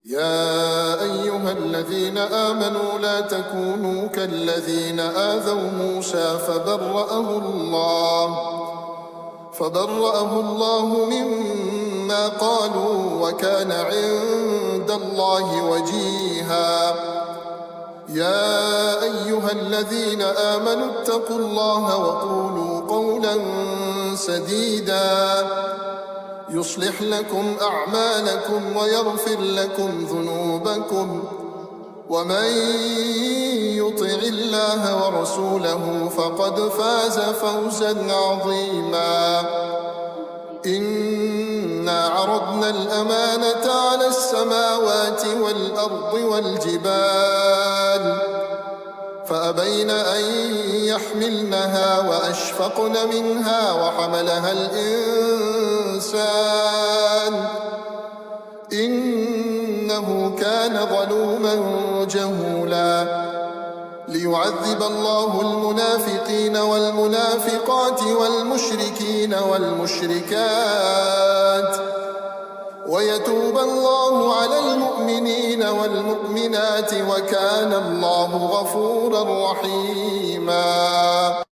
يا أيها الذين آمنوا لا تكونوا كالذين آذوا موسى فبرأه الله مما قالوا وكان عند الله وجيها. يا أيها الذين آمنوا اتقوا الله وقولوا قولا سديدا يصلح لكم أعمالكم ويغفر لكم ذنوبكم، ومن يطع الله ورسوله فقد فاز فوزا عظيما. إنا عرضنا الأمانة على السماوات والأرض والجبال فأبين أن يحملنها وأشفقن منها وحملها الإنسان إنه كان ظلوما جهولا. ليعذب الله المنافقين والمنافقات والمشركين والمشركات ويتوب الله على المؤمنين والمؤمنات وكان الله غفورا رحيما.